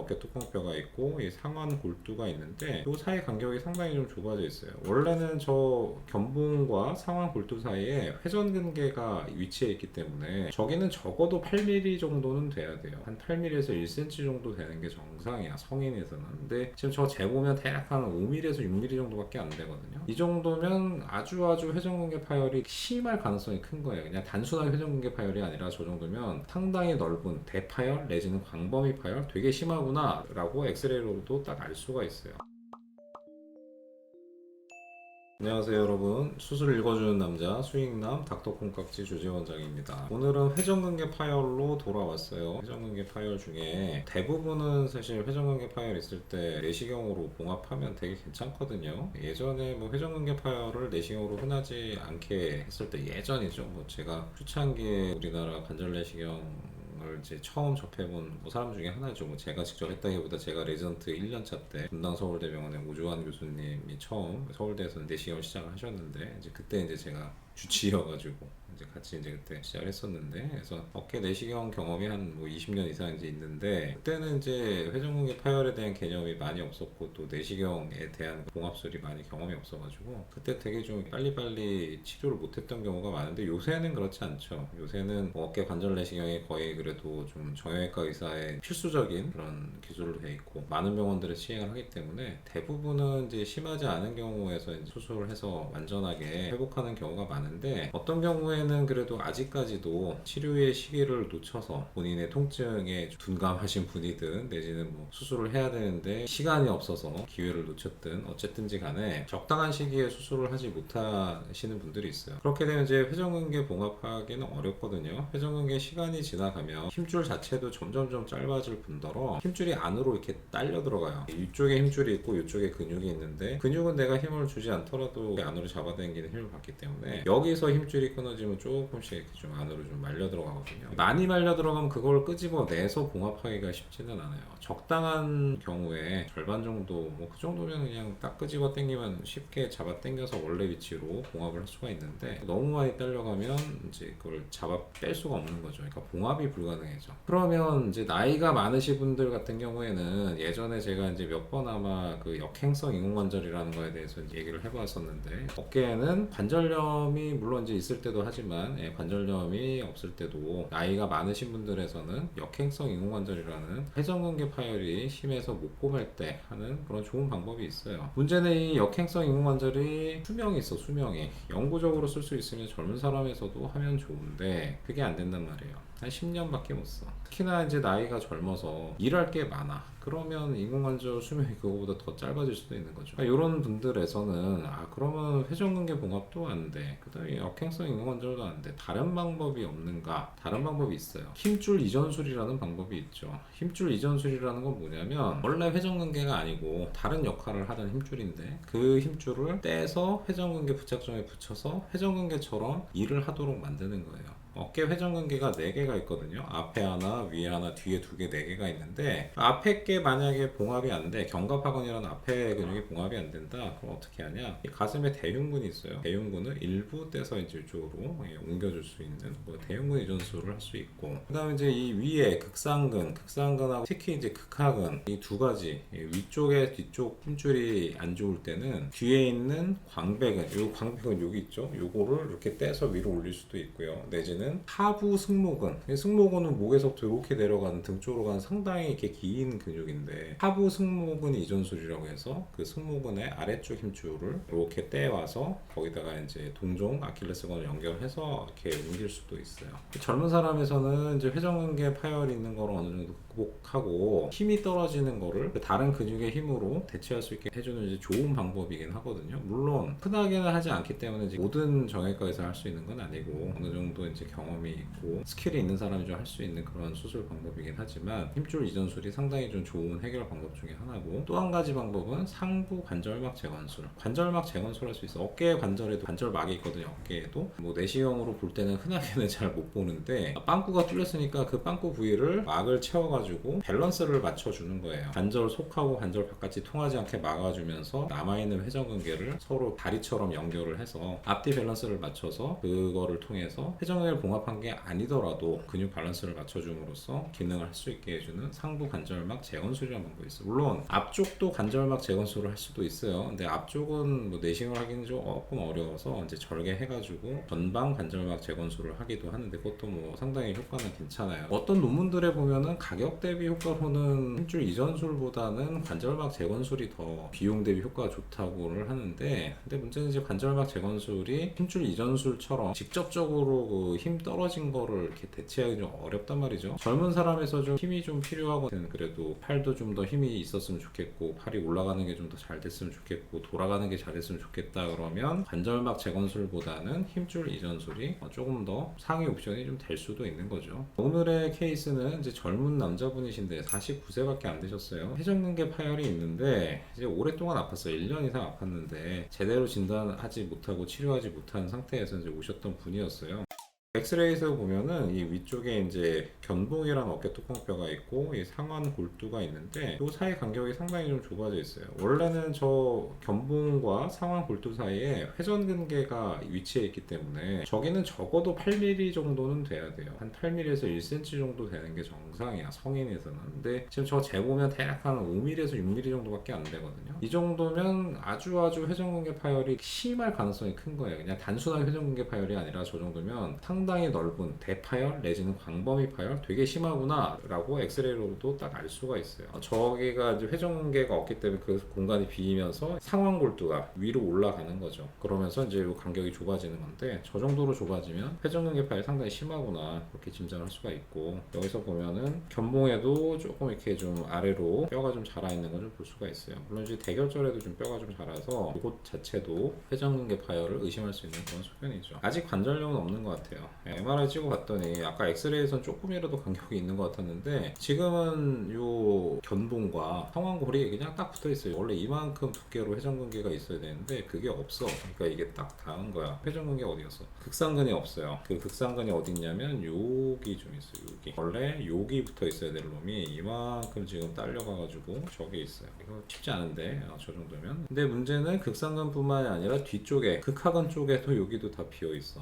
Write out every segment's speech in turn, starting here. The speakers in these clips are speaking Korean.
어깨 뚜껑뼈가 있고 이 상완 골두가 있는데 이 사이 간격이 상당히 좀 좁아져 있어요. 원래는 저 견봉과 상완 골두 사이에 회전근개가 위치해 있기 때문에 저기는 적어도 8mm 정도는 돼야 돼요. 한 8mm에서 1cm 정도 되는 게 정상이야, 성인에서는. 근데 지금 저 재보면 대략 한 5mm에서 6mm 정도밖에 안 되거든요. 이 정도면 아주 회전근개 파열이 심할 가능성이 큰 거예요. 그냥 단순한 회전근개 파열이 아니라 저 정도면 상당히 넓은 대파열 내지는 광범위 파열, 되게 심하구나 라고 엑스레이로도 딱 알 수가 있어요. 안녕하세요 여러분, 수술 읽어주는 남자 수익남 닥터콩깍지 주재원장입니다. 오늘은 회전근개 파열로 돌아왔어요. 회전근개 파열 중에 대부분은 사실 회전근개 파열 있을 때 내시경으로 봉합하면 되게 괜찮거든요. 예전에 뭐 회전근개 파열을 내시경으로 흔하지 않게 했을 때, 예전이죠, 뭐 제가 초창기에 우리나라 관절 내시경 이제 처음 접해본 사람 중에 하나죠. 뭐 제가 직접 했다기보다 제가 레지던트 1년차 때 분당 서울대병원의 오주환 교수님이 처음 서울대에서 내시경을 시작을 하셨는데, 이제 그때 이제 제가 주치여가지고 이제 같이 이제 그때 시작을 했었는데, 그래서 어깨 내시경 경험이 한 뭐 20년 이상 이제 있는데, 그때는 이제 회전근개 파열에 대한 개념이 많이 없었고 또 내시경에 대한 봉합술이 많이 경험이 없어가지고 그때 되게 좀 빨리빨리 치료를 못했던 경우가 많은데, 요새는 그렇지 않죠. 요새는 뭐 어깨 관절 내시경이 거의 그래도 좀 정형외과 의사의 필수적인 그런 기술로 돼 있고 많은 병원들이 시행을 하기 때문에 대부분은 이제 심하지 않은 경우에서 이제 수술을 해서 완전하게 회복하는 경우가 많은데, 어떤 경우에는 그래도 아직까지도 치료의 시기를 놓쳐서 본인의 통증에 둔감하신 분이든 내지는 뭐 수술을 해야 되는데 시간이 없어서 기회를 놓쳤든 어쨌든지 간에 적당한 시기에 수술을 하지 못하시는 분들이 있어요. 그렇게 되면 이제 회전근개 봉합하기는 어렵거든요. 회전근개 시간이 지나가면 힘줄 자체도 점점점 짧아질 뿐더러 힘줄이 안으로 이렇게 딸려 들어가요. 이쪽에 힘줄이 있고 이쪽에 근육이 있는데, 근육은 내가 힘을 주지 않더라도 안으로 잡아당기는 힘을 받기 때문에 여기서 힘줄이 끊어지면 조금씩 이렇게 좀 안으로 좀 말려 들어가거든요. 많이 말려 들어가면 그걸 끄집어내서 봉합하기가 쉽지는 않아요. 적당한 경우에 절반 정도, 뭐 그 정도면 그냥 딱 끄집어 당기면 쉽게 잡아 당겨서 원래 위치로 봉합을 할 수가 있는데, 너무 많이 딸려가면 이제 그걸 잡아 뺄 수가 없는 거죠. 그러니까 봉합이 불가능해져. 그러면 이제 나이가 많으신 분들 같은 경우에는, 예전에 제가 이제 몇 번 아마 그 역행성 인공관절이라는 거에 대해서 얘기를 해봤었는데, 어깨에는 관절염이 물론 이제 있을 때도 하지만 관절염이 없을 때도 나이가 많으신 분들에서는 역행성 인공관절이라는 회전근개 파열이 심해서 못 봉할 때 하는 그런 좋은 방법이 있어요. 문제는 이 역행성 인공관절이 수명이 있어. 수명이 영구적으로 쓸 수 있으면 젊은 사람에서도 하면 좋은데 그게 안 된단 말이에요. 한 10년밖에 못 써. 특히나 이제 나이가 젊어서 일할 게 많아. 그러면 인공관절 수명이 그거보다 더 짧아질 수도 있는 거죠. 이런 분들에서는 그러면 회전근개 봉합도 안 돼, 그 다음에 역행성 인공관절도 안 돼, 다른 방법이 없는가? 다른 방법이 있어요. 힘줄 이전술이라는 방법이 있죠. 힘줄 이전술이라는 건 뭐냐면, 원래 회전근개가 아니고 다른 역할을 하던 힘줄인데 그 힘줄을 떼서 회전근개 부착점에 붙여서 회전근개처럼 일을 하도록 만드는 거예요. 어깨 회전근개가 4개가 있거든요. 앞에 하나, 위에 하나, 뒤에 2개, 4개가 있는데, 앞에 게 만약에 봉합이 안 돼, 견갑하근이라는 앞에 근육이 봉합이 안 된다, 그럼 어떻게 하냐? 이 가슴에 대흉근이 있어요. 대흉근을 일부 떼서 이제 이쪽으로 옮겨줄 수 있는 뭐 대흉근 이전술을 할 수 있고, 그 다음에 이제 이 위에 극상근하고 특히 이제 극하근, 이 2가지, 위쪽에 뒤쪽 힘줄이 안 좋을 때는 뒤에 있는 광배근, 요 광배근 여기 있죠? 요거를 이렇게 떼서 위로 올릴 수도 있고요. 내지는 하부 승모근, 승모근은 목에서부터 이렇게 내려가는 등 쪽으로 가는 상당히 이렇게 긴 근육인데, 하부 승모근 이전술이라고 해서 그 승모근의 아래쪽 힘줄을 이렇게 떼와서 거기다가 이제 동종 아킬레스건을 연결해서 이렇게 옮길 수도 있어요. 젊은 사람에서는 이제 회전근개 파열이 있는 거를 어느 정도 극복하고 힘이 떨어지는 거를 다른 근육의 힘으로 대체할 수 있게 해주는 이제 좋은 방법이긴 하거든요. 물론 흔하게는 하지 않기 때문에 이제 모든 정형외과에서 할 수 있는 건 아니고, 어느 정도 이제 경험이 있고 스킬이 있는 사람이 좀 할 수 있는 그런 수술 방법이긴 하지만, 힘줄 이전술이 상당히 좀 좋은 해결 방법 중에 하나고, 또 한 가지 방법은 상부 관절막 재건술. 관절막 재건술 할 수 있어. 어깨 관절에도 관절막이 있거든요. 어깨에도 뭐 내시경으로 볼 때는 흔하게는 잘 못 보는데, 빵꾸가 뚫렸으니까 그 빵꾸 부위를 막을 채워가지고 껴가지고 밸런스를 맞춰주는 거예요. 관절 속하고 관절 바깥이 통하지 않게 막아주면서 남아있는 회전근개를 서로 다리처럼 연결을 해서 앞뒤 밸런스를 맞춰서 그거를 통해서 회전근개를 봉합한 게 아니더라도 근육 밸런스를 맞춰줌으로써 기능을 할 수 있게 해주는 상부 관절막 재건술이라는 방법이 있어요. 물론 앞쪽도 관절막 재건술을 할 수도 있어요. 근데 앞쪽은 뭐 내싱을 하기는 조금 어려워서 이제 절개해가지고 전방 관절막 재건술을 하기도 하는데 그것도 뭐 상당히 효과는 괜찮아요. 어떤 논문들에 보면은 가격 대비 효과로는 힘줄 이전술보다는 관절막 재건술이 더 비용 대비 효과가 좋다고를 하는데, 근데 문제는 이제 관절막 재건술이 힘줄 이전술처럼 직접적으로 그 힘 떨어진 거를 이렇게 대체하기 좀 어렵단 말이죠. 젊은 사람에서 좀 힘이 좀 필요하거든. 그래도 팔도 좀 더 힘이 있었으면 좋겠고 팔이 올라가는 게 좀 더 잘 됐으면 좋겠고 돌아가는 게 잘 됐으면 좋겠다 그러면 관절막 재건술보다는 힘줄 이전술이 조금 더 상위 옵션이 좀 될 수도 있는 거죠. 오늘의 케이스는 이제 젊은 남자분이신데 49세밖에 안 되셨어요. 회전근개 파열이 있는데 이제 오랫동안 아팠어요. 1년 이상 아팠는데 제대로 진단하지 못하고 치료하지 못한 상태에서 이제 오셨던 분이었어요. 엑스레이에서 보면은 이 위쪽에 이제 견봉이라는 어깨 뚜껑뼈가 있고 이 상완 골두가 있는데 이 사이 간격이 상당히 좀 좁아져 있어요. 원래는 저 견봉과 상완 골두 사이에 회전근개가 위치해 있기 때문에 저기는 적어도 8mm 정도는 돼야 돼요. 한 8mm에서 1cm 정도 되는 게 정상이야, 성인에서는. 근데 지금 저 재보면 대략 한 5mm에서 6mm 정도밖에 안 되거든요. 이 정도면 아주 회전근개 파열이 심할 가능성이 큰 거예요. 그냥 단순한 회전근개 파열이 아니라 저 정도면 상당히 넓은 대파열 내지는 광범위 파열 되게 심하구나 라고 엑스레이로도 딱 알 수가 있어요. 저기가 이제 회전근개가 없기 때문에 그 공간이 비면서 상완골두가 위로 올라가는 거죠. 그러면서 이제 이 간격이 좁아지는 건데 저 정도로 좁아지면 회전근개 파열이 상당히 심하구나 그렇게 짐작할 수가 있고, 여기서 보면은 견봉에도 조금 이렇게 좀 아래로 뼈가 좀 자라 있는 걸 좀 볼 수가 있어요. 물론 이제 대결절에도 좀 뼈가 좀 자라서 이곳 자체도 회전근개 파열을 의심할 수 있는 그런 소견이죠. 아직 관절염은 없는 것 같아요. MRI 찍어봤더니 아까 엑스레이에선 조금이라도 간격이 있는 것 같았는데 지금은 요 견봉과 상완골이 그냥 딱 붙어 있어요. 원래 이만큼 두께로 회전근개가 있어야 되는데 그게 없어. 그러니까 이게 딱 닿은 거야. 회전근개 어디였어? 극상근이 없어요. 그 극상근이 어디 있냐면 여기 좀 있어요. 여기 원래 여기 붙어 있어야 될 놈이 이만큼 지금 딸려가가지고 저기 있어요. 이거 쉽지 않은데 저 정도면. 근데 문제는 극상근뿐만이 아니라 뒤쪽에 극하근 쪽에도 여기도 다 비어 있어.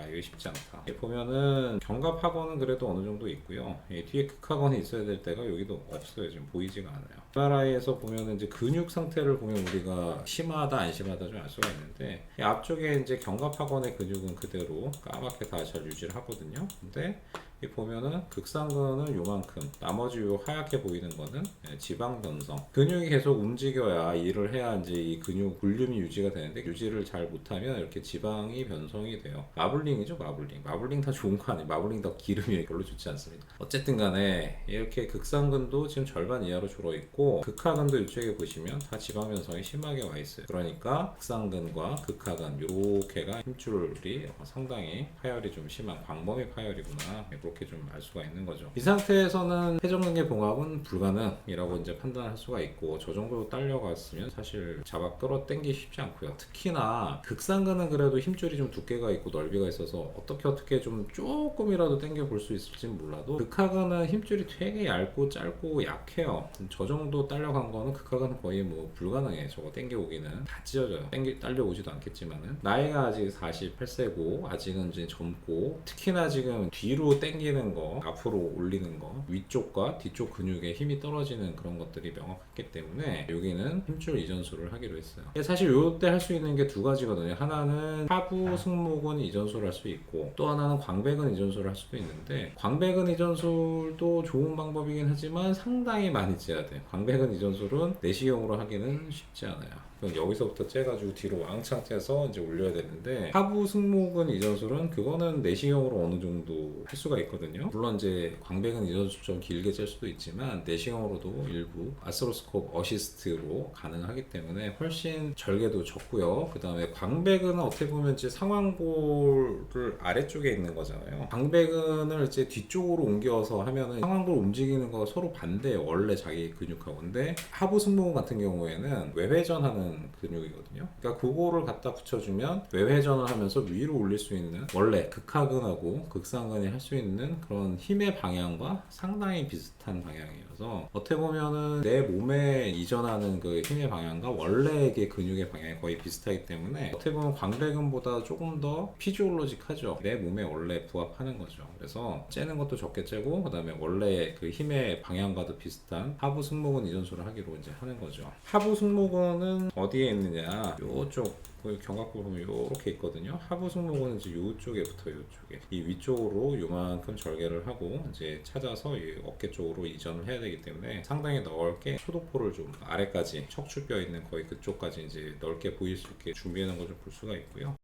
이거 쉽지 않다. 보면은 견갑하건은 그래도 어느 정도 있고요. 뒤에 극하건이 있어야 될 때가 여기도 없어요. 지금 보이지가 않아요. MRI에서 보면은 이제 근육 상태를 보면 우리가 심하다 안 심하다 좀 알 수가 있는데 앞쪽에 이제 견갑하건의 근육은 그대로 까맣게 다 잘 유지를 하거든요. 근데 이 보면은 극상근은 요만큼, 나머지 요 하얗게 보이는 거는 지방 변성. 근육이 계속 움직여야 일을 해야 이제 이 근육 볼륨이 유지가 되는데 유지를 잘 못하면 이렇게 지방이 변성이 돼요. 마블링이죠, 마블링. 마블링 다 좋은 거 아니에요. 마블링 더 기름이 별로 좋지 않습니다. 어쨌든 간에 이렇게 극상근도 지금 절반 이하로 줄어 있고 극하근도 이쪽에 보시면 다 지방 변성이 심하게 와 있어요. 그러니까 극상근과 극하근 요렇게가 힘줄이 상당히 파열이 좀 심한 광범위 파열이구나. 그렇게 좀 알 수가 있는 거죠. 이 상태에서는 회전근개 봉합은 불가능이라고 이제 판단할 수가 있고, 저 정도 딸려갔으면 사실 잡아 끌어 당기기 쉽지 않고요. 특히나 극상근은 그래도 힘줄이 좀 두께가 있고 넓이가 있어서 어떻게 좀 조금이라도 당겨 볼 수 있을지는 몰라도 극하근은 힘줄이 되게 얇고 짧고 약해요. 저 정도 딸려간 거는 극하근은 거의 뭐 불가능해. 저거 당겨 오기는 다 찢어져요. 딸려 오지도 않겠지만은 나이가 아직 48세고 아직은 이제 젊고, 특히나 지금 뒤로 당기는 거, 앞으로 올리는 거, 위쪽과 뒤쪽 근육에 힘이 떨어지는 그런 것들이 명확했기 때문에 여기는 힘줄 이전술을 하기로 했어요. 사실 요때 할 수 있는 게 두 가지거든요. 하나는 하부 승모근 이전술을 할 수 있고 또 하나는 광배근 이전술을 할 수도 있는데, 광배근 이전술도 좋은 방법이긴 하지만 상당히 많이 째야 돼요. 광배근 이전술은 내시경으로 하기는 쉽지 않아요. 여기서부터 째가지고 뒤로 왕창 째서 이제 올려야 되는데, 하부 승모근 이전술은 그거는 내시경으로 어느 정도 할 수가 있거든요. 물론 이제 광배근 이전술 좀 길게 짤 수도 있지만 내시경으로도 일부 아스로스콥 어시스트로 가능하기 때문에 훨씬 절개도 적고요. 그 다음에 광배근은 어떻게 보면 이제 상완골을 아래쪽에 있는 거잖아요. 광배근을 이제 뒤쪽으로 옮겨서 하면은 상완골 움직이는 거가 서로 반대예요. 원래 자기 근육하고. 근데 하부 승모근 같은 경우에는 외회전하는 근육이거든요. 그러니까 그거를 갖다 붙여주면 외회전을 하면서 위로 올릴 수 있는, 원래 극하근하고 극상근이 할 수 있는 있는 그런 힘의 방향과 상당히 비슷한 방향이어서 어떻게 보면은 내 몸에 이전하는 그 힘의 방향과 원래의 근육의 방향이 거의 비슷하기 때문에 어떻게 보면 광배근보다 조금 더 피지올로직하죠. 내 몸에 원래 부합하는 거죠. 그래서 째는 것도 적게 째고 그다음에 원래 그 힘의 방향과도 비슷한 하부 승모근 이전술을 하기로 이제 하는 거죠. 하부 승모근은 어디에 있느냐? 요쪽 견갑골 보면 이렇게 있거든요. 하부 승모근은 이제 이쪽에 붙어요. 이쪽에 이 위쪽으로 요만큼 절개를 하고 이제 찾아서 이 어깨 쪽으로 이전을 해야 되기 때문에 상당히 넓게 소독포를 좀 아래까지 척추뼈 있는 거의 그쪽까지 이제 넓게 보일 수 있게 준비해 놓은 걸 좀 볼 수가 있고요.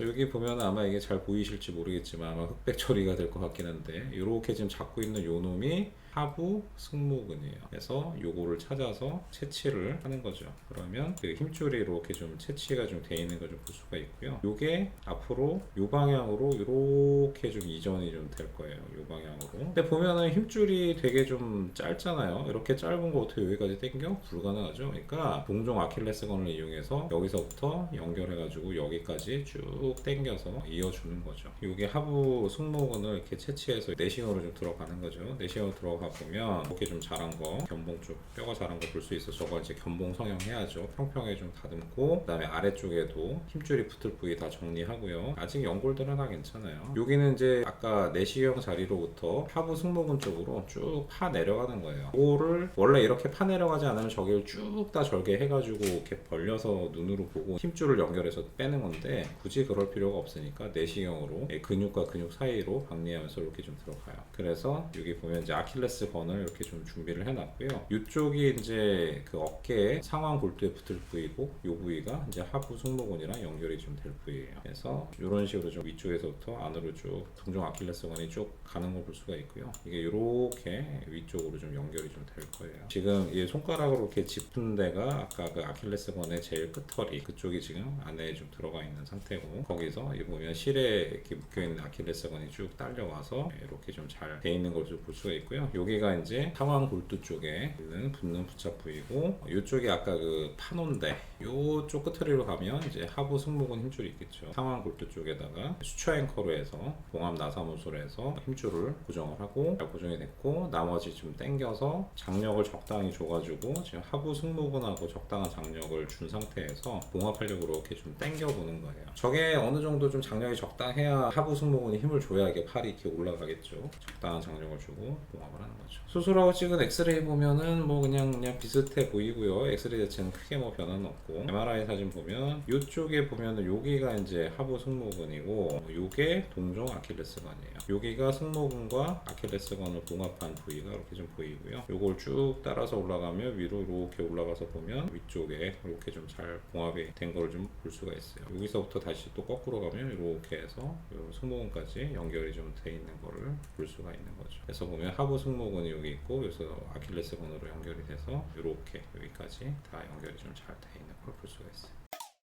여기 보면 아마 이게 잘 보이실지 모르겠지만 아마 흑백 처리가 될 것 같긴 한데 이렇게 지금 잡고 있는 요 놈이 하부 승모근이에요. 그래서 요거를 찾아서 채취를 하는 거죠. 그러면 그 힘줄이 이렇게 좀 채취가 좀 돼 있는 걸 좀 볼 수가 있고요. 요게 앞으로 요 방향으로 이렇게 좀 이전이 좀 될 거예요. 요 방향으로. 근데 보면은 힘줄이 되게 좀 짧잖아요. 이렇게 짧은 거 어떻게 여기까지 당겨? 불가능하죠. 그러니까 동종 아킬레스건을 이용해서 여기서부터 연결해가지고 여기까지 쭉 당겨서 이어주는 거죠. 요게 하부 승모근을 이렇게 채취해서 내시경으로 좀 들어가는 거죠. 내시경으로 들어가 보면 이렇게 좀 자란 거, 견봉 쪽 뼈가 자란 거 볼 수 있어. 저거 이제 견봉 성형해야죠. 평평하게 좀 다듬고 그다음에 아래쪽에도 힘줄이 붙을 부위 다 정리하고요. 아직 연골들은 다 괜찮아요. 여기는 이제 아까 내시경 자리로부터 하부 승모근 쪽으로 쭉 파 내려가는 거예요. 이거를 원래 이렇게 파 내려가지 않으면 저기를 쭉 다 절개해가지고 이렇게 벌려서 눈으로 보고 힘줄을 연결해서 빼는 건데 굳이 그럴 필요가 없으니까 내시경으로 근육과 근육 사이로 박리하면서 이렇게 좀 들어가요. 그래서 여기 보면 이제 아킬레스건을 이렇게 좀 준비를 해놨고요. 이쪽이 이제 그 어깨에 상완 골두에 붙을 부위고 이 부위가 이제 하부 승모근이랑 연결이 좀 될 부위예요. 그래서 이런 식으로 좀 위쪽에서부터 안으로 쭉 동종 아킬레스건이 쭉 가는 걸 볼 수가 있고요. 이게 이렇게 위쪽으로 좀 연결이 좀 될 거예요. 지금 이 손가락으로 이렇게 짚은 데가 아까 그 아킬레스건의 제일 끝털이 그쪽이 지금 안에 좀 들어가 있는 상태고 거기서 이 보면 실에 이렇게 묶여 있는 아킬레스건이 쭉 딸려와서 이렇게 좀 잘 돼 있는 걸 좀 볼 수가 있고요. 여기가 이제 상완 골두 쪽에 있는 붙는 부착 부위고 이쪽이 아까 그 파노인데 이쪽 끝터리로 가면 이제 하부 승모근 힘줄이 있겠죠. 상완 골두 쪽에다가 수초 앵커로 해서 봉합 나사무소로 해서 힘줄을 고정을 하고 잘 고정이 됐고 나머지 좀 당겨서 장력을 적당히 줘가지고 지금 하부 승모근하고 적당한 장력을 준 상태에서 봉합하려고 이렇게 좀 당겨 보는 거예요. 저게 어느 정도 좀 장력이 적당해야 하부 승모근이 힘을 줘야 이게 팔이 이렇게 올라가겠죠. 적당한 장력을 주고 봉합을 하는 거죠. 수술하고 찍은 엑스레이 보면은 뭐 그냥 비슷해 보이고요. 엑스레이 자체는 크게 뭐 변화는 없고 MRI 사진 보면 이쪽에 보면은 여기가 이제 하부 승모근이고 요게 동종 아킬레스건이에요. 여기가 승모근과 아킬레스건을 봉합한 부위가 이렇게 좀 보이고요. 요걸 쭉 따라서 올라가면 위로 이렇게 올라가서 보면 위쪽에 이렇게 좀 잘 봉합이 된 걸 좀 볼 수가 있어요. 여기서부터 다시 또 거꾸로 가면 이렇게 해서 요 승모근까지 연결이 좀 돼 있는 거를 볼 수가 있는 거죠. 그래서 보면 하부 승모근이 여기 있고 여기서 아킬레스건으로 연결이 돼서 이렇게 여기까지 다 연결이 좀 잘 돼 있는 걸 볼 수가 있어요.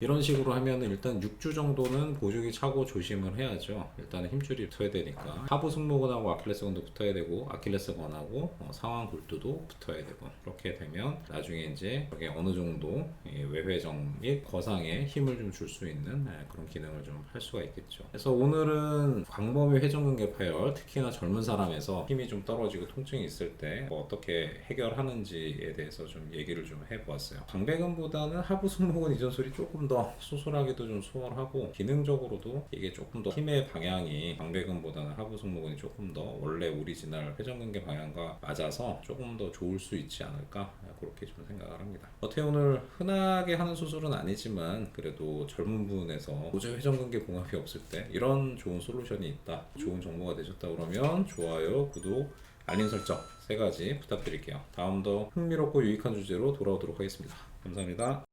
이런 식으로 하면 일단 6주 정도는 보조기 차고 조심을 해야죠. 일단은 힘줄이 붙어야 되니까 하부 승모근하고 아킬레스건도 붙어야 되고 아킬레스건하고 상완 골두도 붙어야 되고 그렇게 되면 나중에 이제 여기 어느 정도 외회정 및 거상에 힘을 좀 줄 수 있는 그런 기능을 좀 할 수가 있겠죠. 그래서 오늘은 광범위 회전근개 파열 특히나 젊은 사람에서 힘이 좀 떨어지고 통증이 있을 때 어떻게 해결하는지에 대해서 좀 얘기를 좀 해보았어요. 광배근보다는 하부 승모근 이전술이 조금 더 수술하기도 좀 수월하고 기능적으로도 이게 조금 더 힘의 방향이 광배근보다는 하부 승모근이 조금 더 원래 오리지널 회전근개 방향과 맞아서 조금 더 좋을 수 있지 않을까 그렇게 좀 생각을 합니다. 어떻게 오늘 흔하게 하는 수술은 아니지만 그래도 젊은 분에서 도저히 회전근개 봉합이 없을 때 이런 좋은 솔루션이 있다, 좋은 정보가 되셨다 그러면 좋아요, 구독, 알림 설정 3가지 부탁드릴게요. 다음도 흥미롭고 유익한 주제로 돌아오도록 하겠습니다. 감사합니다.